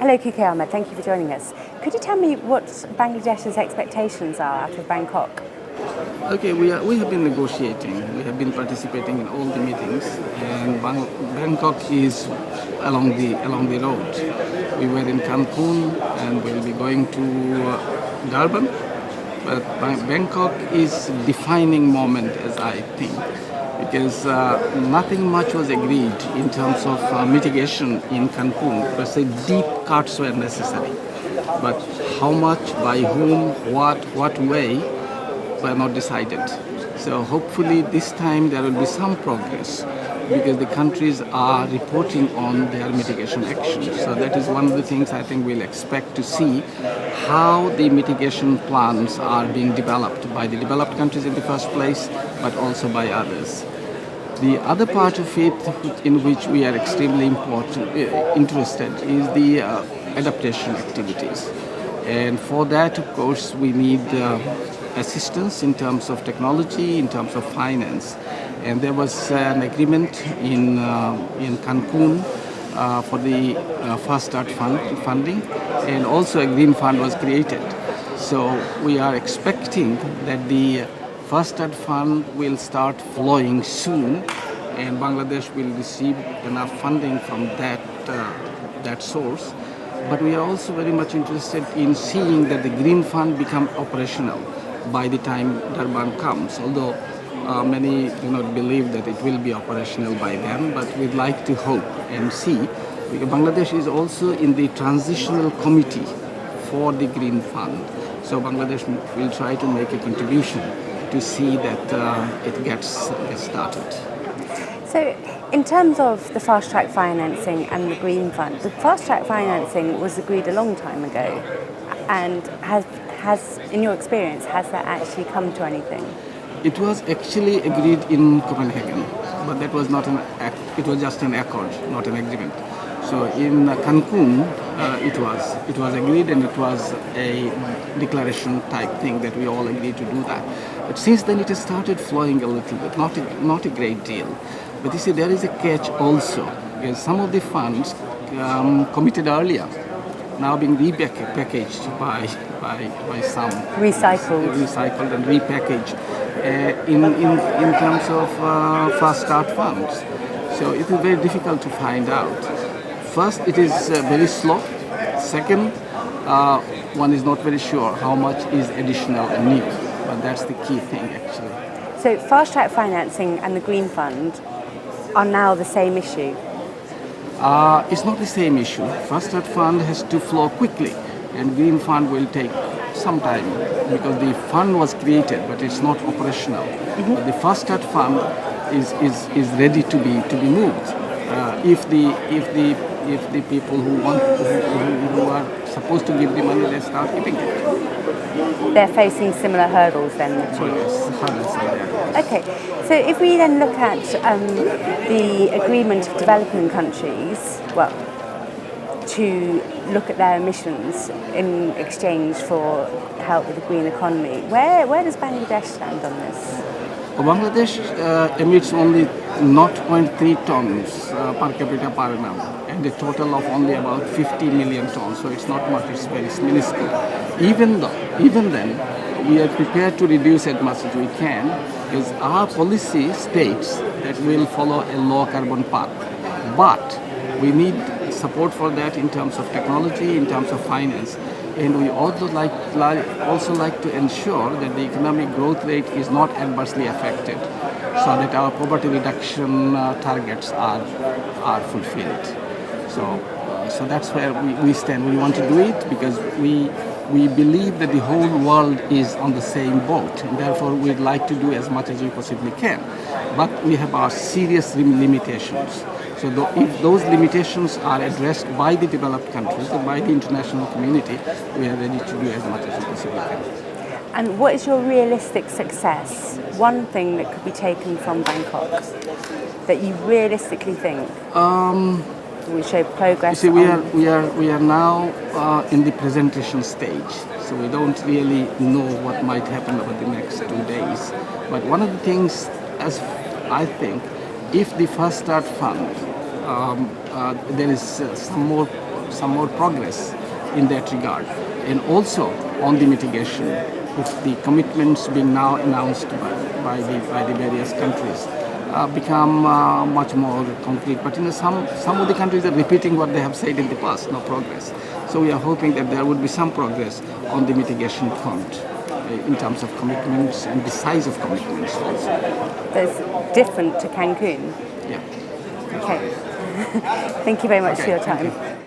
Hello, Kuke Ahmed. Thank you for joining us. Could you tell me what Bangladesh's expectations are out of Bangkok? Okay, we have been negotiating. We have been participating in all the meetings, and Bangkok is along the road. We were in Cancun, and we'll be going to Durban. But Bangkok is defining moment, as I think, because nothing much was agreed in terms of mitigation in Cancun. Per se, deep cuts were necessary, but how much, by whom, what way, were not decided. So hopefully this time there will be some progress because the countries are reporting on their mitigation actions. So that is one of the things I think we'll expect to see, how the mitigation plans are being developed by the developed countries in the first place, but also by others. The other part of it in which we are extremely interested is the adaptation activities. And for that, of course, we need assistance in terms of technology, in terms of finance. And there was an agreement in Cancun for the Fast Start funding, and also a green fund was created. So we are expecting that the Fast Start fund will start flowing soon, and Bangladesh will receive enough funding from that source. But we are also very much interested in seeing that the green fund become operational by the time Durban comes, although many do not believe that it will be operational by then, but we'd like to hope and see. Because Bangladesh is also in the transitional committee for the green fund. So Bangladesh will try to make a contribution to see that it gets started. So, in terms of the fast track financing and the green fund, the fast track financing was agreed a long time ago, and has in your experience, has that actually come to anything? It was actually agreed in Copenhagen, but that was not it was just an accord, not an agreement. So in Cancun, it was agreed, and it was a declaration type thing that we all agreed to do that. But since then it has started flowing a little bit, not a great deal. But you see, there is a catch also, because some of the funds committed earlier now being repackaged by some recycled and repackaged in terms of fast start funds. So it is very difficult to find out. First, it is very slow. Second, one is not very sure how much is additional and new, but that's the key thing actually. So fast track financing and the green fund are now the same issue? It's not the same issue. Fast Start Fund has to flow quickly, and Green Fund will take some time because the fund was created, but it's not operational. Mm-hmm. But the Fast Start Fund is ready to be moved. If the people who are supposed to give the money, they start giving it. They're facing similar hurdles then? Yes, hurdles are there. Okay, so if we then look at the agreement of developing countries, well, to look at their emissions in exchange for help with the green economy, where does Bangladesh stand on this? Bangladesh emits only 0.3 tons per capita per annum, and a total of only about 50 million tons. So it's not much; it's very minuscule. Even then, we are prepared to reduce as much as we can, because our policy states that we'll follow a low carbon path. But we need support for that in terms of technology, in terms of finance. And we also like to ensure that the economic growth rate is not adversely affected, so that our poverty reduction targets are fulfilled. So that's where we stand. We want to do it because we believe that the whole world is on the same boat, and therefore we'd like to do as much as we possibly can. But we have our serious limitations. So if those limitations are addressed by the developed countries or by the international community, we are ready to do as much as we possibly can. And what is your realistic success? One thing that could be taken from Bangkok that you realistically think will show progress? You see, we are now in the presentation stage, so we don't really know what might happen over the next 2 days. But one of the things, as I think, if the First Start Fund, there is some more progress in that regard. And also on the mitigation, if the commitments being now announced by the various countries become much more concrete. But some of the countries are repeating what they have said in the past, no progress. So we are hoping that there would be some progress on the mitigation front in terms of commitments and the size of commitments also. That's different to Cancun. Yeah. Okay. Thank you very much for your time. Thank you.